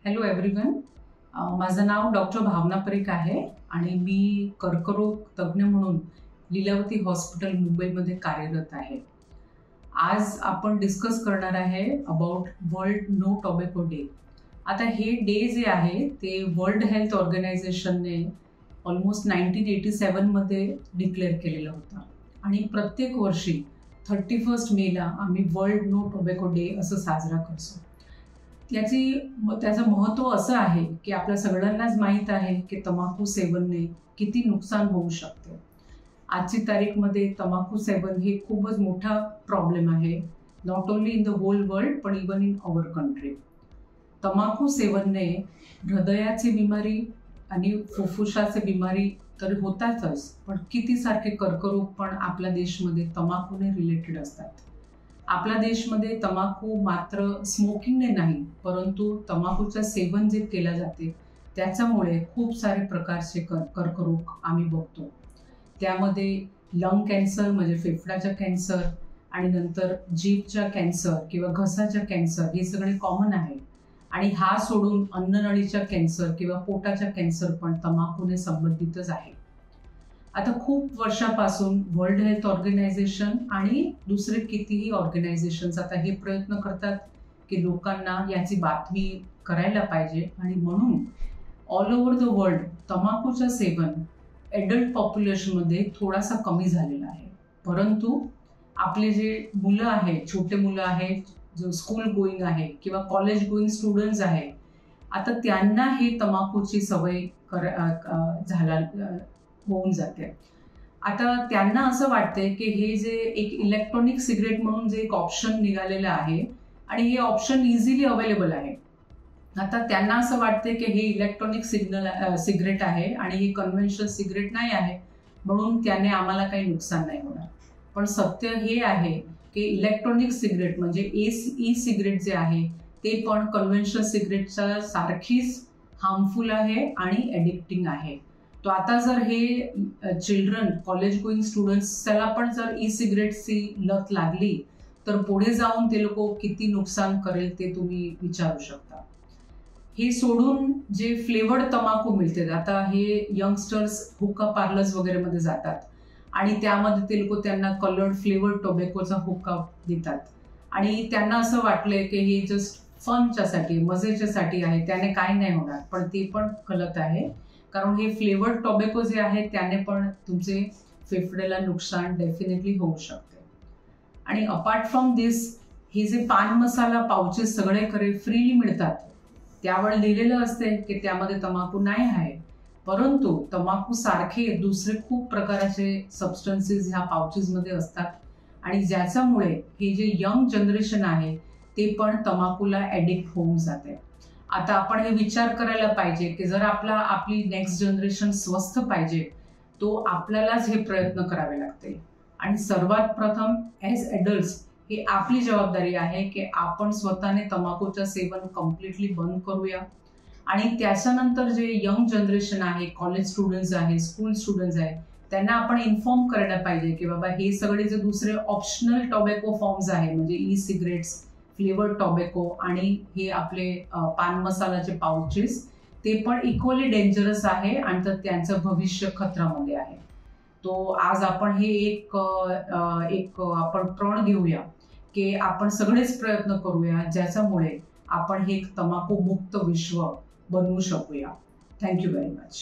Hello everyone. माझं नाव doctor भावना परीख आहे आणि मी कर्करोग तज्ज्ञ म्हणून लीलावती हॉस्पिटल मुंबईमध्ये कार्यरत आहे. आज आपण डिस्कस करणार आहे about world no tobacco day. आता हे डे जे आहे ते वर्ल्ड हेल्थ ऑर्गनायझेशनने ऑलमोस्ट 1987 मध्ये डिक्लेअर केलेलं होतं आणि प्रत्येक वर्षी 31 मेला आम्ही वर्ल्ड नो टोबॅको डे असं साजरा करतो. त्याचं महत्त्व असं आहे की आपल्या सगळ्यांनाच माहीत आहे की तंबाखू सेवनने किती नुकसान होऊ शकते. आजची तारीखमध्ये तंबाखू सेवन हे खूपच मोठा प्रॉब्लेम आहे, not only in the whole world पण इवन इन अवर कंट्री. तंबाखू सेवनने हृदयाची बिमारी आणि फुफ्फुसाची बिमारी तर होतातच, पण किती सारखे कर्करोग पण आपल्या देशामध्ये तंबाखूने रिलेटेड असतात. आपल्या देशामध्ये तंबाखू मात्र स्मोकिंगने नाही, परंतु तंबाखूचं सेवन जे केलं जाते त्याच्यामुळे खूप सारे प्रकारचे कर्करोग आम्ही बघतो. त्यामध्ये लंग कॅन्सर म्हणजे फेफड्याचा कॅन्सर आणि नंतर जीभचा कॅन्सर किंवा घसाचा कॅन्सर हे सगळे कॉमन आहे. आणि हा सोडून अन्ननळीचा कॅन्सर किंवा पोटाचा कॅन्सर पण तंबाखूने संबंधितच आहे. आता खूप वर्षापासून वर्ल्ड हेल्थ ऑर्गनायझेशन आणि दुसरे कितीही ऑर्गनायझेशन्स आता हे प्रयत्न करतात की लोकांना याची बातमी करायला पाहिजे आणि म्हणून ऑल ओव्हर द वर्ल्ड तंबाखूचं सेवन ॲडल्ट पॉप्युलेशनमध्ये थोडासा कमी झालेला आहे. परंतु आपले जे मुलं आहेत, छोटे मुलं आहेत, जो स्कूल गोईंग आहे किंवा कॉलेज गोईंग स्टुडंट्स आहे, आता त्यांना हे तंबाखूची सवय होऊन जाते. आता त्यांना असं वाटते की हे जे एक इलेक्ट्रॉनिक सिगरेट म्हणून जे एक ऑप्शन निघालेलं आहे आणि हे ऑप्शन इझिली अवेलेबल आहे. आता त्यांना असं वाटते की हे इलेक्ट्रॉनिक सिगरेट आहे आणि हे कन्व्हेन्शनल सिगरेट नाही आहे, म्हणून त्याने आम्हाला काही नुकसान नाही होणार. पण सत्य हे आहे की इलेक्ट्रॉनिक सिगरेट म्हणजे ई सिगरेट जे आहे ते पण कन्व्हेन्शनल सिगरेटच्या सारखीच हार्मफुल आहे आणि ॲडिक्टिंग आहे. तो आता जर हे चिल्ड्रन कॉलेज गोईंग स्टुडंट्स त्याला पण जर ई सिगरेटची लत लागली तर पुढे जाऊन ते लोक किती नुकसान करेल ते तुम्ही विचारू शकता. हे सोडून जे फ्लेवर्ड तंबाखू मिळते, आता हे यंगस्टर्स हुक्का पार्लर्स वगैरे मध्ये जातात आणि त्यामध्ये ते लोक त्यांना कलर्ड फ्लेवर्ड टोबॅकोचा हुक्का देतात आणि त्यांना असं वाटलंय की हे जस्ट फनच्यासाठी मजेच्यासाठी आहे, त्याने काही नाही होणार. पण ते पण गलत आहे, कारण हे फ्लेवर्ड टोबॅको जे आहे त्याने पण तुमचे फेफड्याला नुकसान डेफिनेटली होऊ शकते. आणि अपार्ट फ्रॉम दिस हे जे पान मसाला पाउचेस सगळेकडे फ्रीली मिळतात त्यावर लिहिलेलं असते की त्यामध्ये तंबाखू नाही आहे, परंतु तंबाखू सारखे दुसरे खूप प्रकारचे सबस्टन्सेस ह्या पाउचेसमध्ये असतात आणि ज्याच्यामुळे हे जे यंग जनरेशन आहे ते पण तंबाखूला ॲडिक्ट होऊन जाते. आता आपण हे विचार करायला पाहिजे की जर आपली नेक्स्ट जनरेशन स्वस्थ पाहिजे तो आपल्यालाच हे प्रयत्न करावे लागते. आणि सर्वात प्रथम ॲज ॲडल्ट्स ही आपली जबाबदारी आहे की आपण स्वतःने तंबाखूचं सेवन कम्प्लिटली बंद करूया. आणि त्याच्यानंतर जे यंग जनरेशन आहे, कॉलेज स्टुडंट्स आहे, स्कूल स्टुडंट्स आहे, त्यांना आपण इन्फॉर्म करायला पाहिजे की बाबा हे सगळे जे दुसरे ऑप्शनल टोबॅको फॉर्म्स आहे म्हणजे ई सिगरेट्स, फ्लेवर्ड टोबॅको आणि हे आपले पान मसालाचे पाउचेस ते पण इक्वली डेंजरस आहे आणि तर त्यांचं भविष्य खतरामध्ये आहे. तो आज आपण हे एक आपण प्रण घेऊया की आपण सगळेच प्रयत्न करूया ज्याच्यामुळे आपण हे तंबाखू मुक्त विश्व बनवू शकूया. Thank you very much.